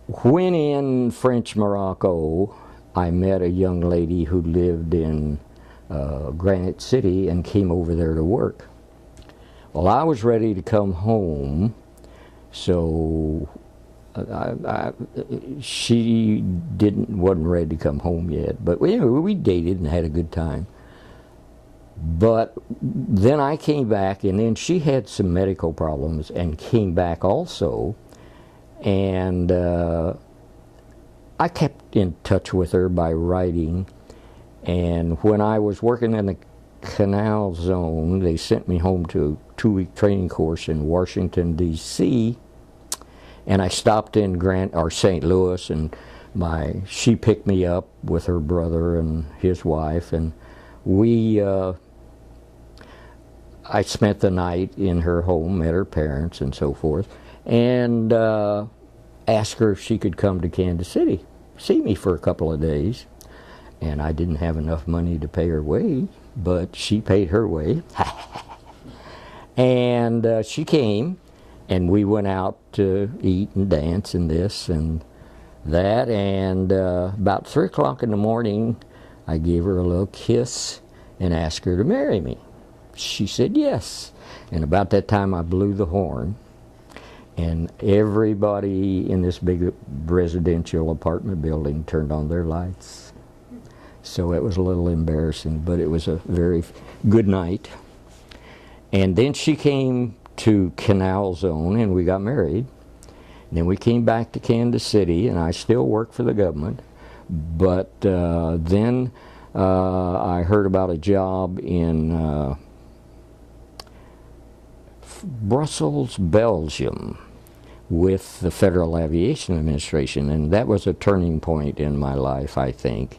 When in French Morocco, I met a young lady who lived in Granite City and came over there to work. Well, I was ready to come home, so she wasn't ready to come home yet. But we dated and had a good time. But then I came back, and then she had some medical problems and came back also. And I kept in touch with her by writing. And when I was working in the canal zone, they sent me home to a 2-week training course in Washington, D.C. And I stopped in St. Louis, and she picked me up with her brother and his wife, and I spent the night in her home, met her parents and so forth, and asked her if she could come to Kansas City, see me for a couple of days. And I didn't have enough money to pay her way, but she paid her way. And she came, and we went out to eat and dance and this and that. And about 3 o'clock in the morning, I gave her a little kiss and asked her to marry me. She said yes. And about that time, I blew the horn. And everybody in this big residential apartment building turned on their lights. So it was a little embarrassing, but it was a very good night. And then she came to Canal Zone, and we got married. And then we came back to Kansas City, and I still work for the government. But then I heard about a job in Brussels, Belgium, with the Federal Aviation Administration, and that was a turning point in my life, I think.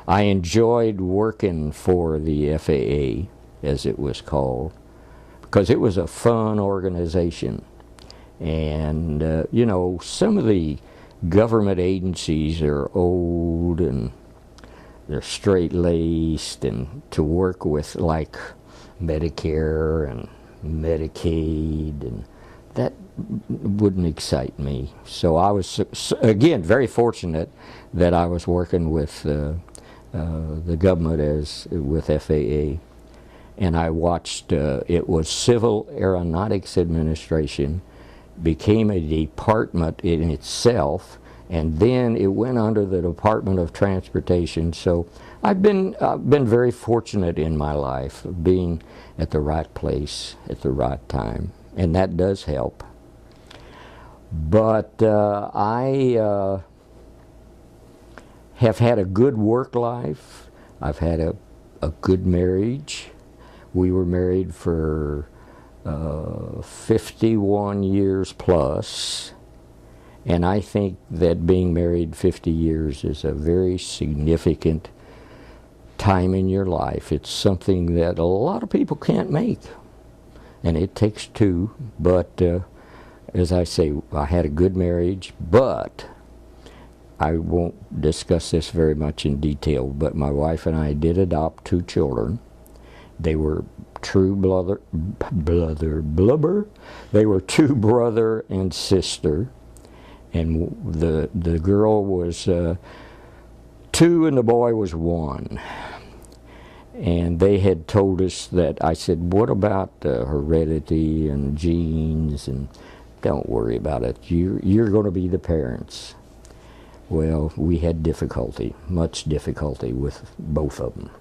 I enjoyed working for the FAA, as it was called, because it was a fun organization. And, you know, some of the government agencies are old and they're straight-laced, and to work with, like, Medicare and Medicaid, and that wouldn't excite me. So I was, again, very fortunate that I was working with the government with FAA, and I watched, it was Civil Aeronautics Administration, became a department in itself, and then it went under the Department of Transportation. So I've been very fortunate in my life of being at the right place at the right time, and that does help. But I have had a good work life. I've had a good marriage. We were married for 51 years plus, and I think that being married 50 years is a very significant time in your life. It's something that a lot of people can't make, and it takes two. But as I say, I had a good marriage, but I won't discuss this very much in detail, but my wife and I did adopt 2 children. They were true blubber. They were 2 brother and sister, and the girl was 2 and the boy was 1. And they had told us that, I said, what about heredity and genes? And don't worry about it. You're going to be the parents. Well, we had difficulty, much difficulty with both of them.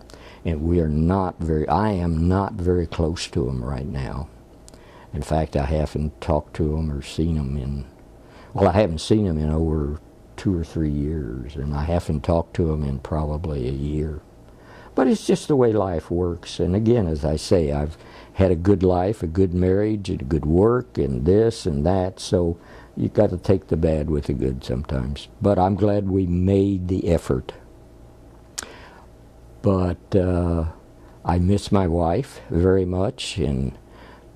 And I am not very close to them right now. In fact, I haven't talked to them or seen them I haven't seen them in over 2 or 3 years, and I haven't talked to them in probably a year. But it's just the way life works. And again, as I say, I've had a good life, a good marriage, and good work, and this and that. So you've got to take the bad with the good sometimes. But I'm glad we made the effort. But I miss my wife very much, and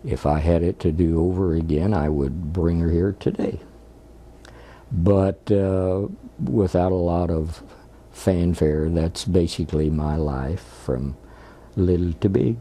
if I had it to do over again, I would bring her here today. But without a lot of fanfare, that's basically my life from little to big.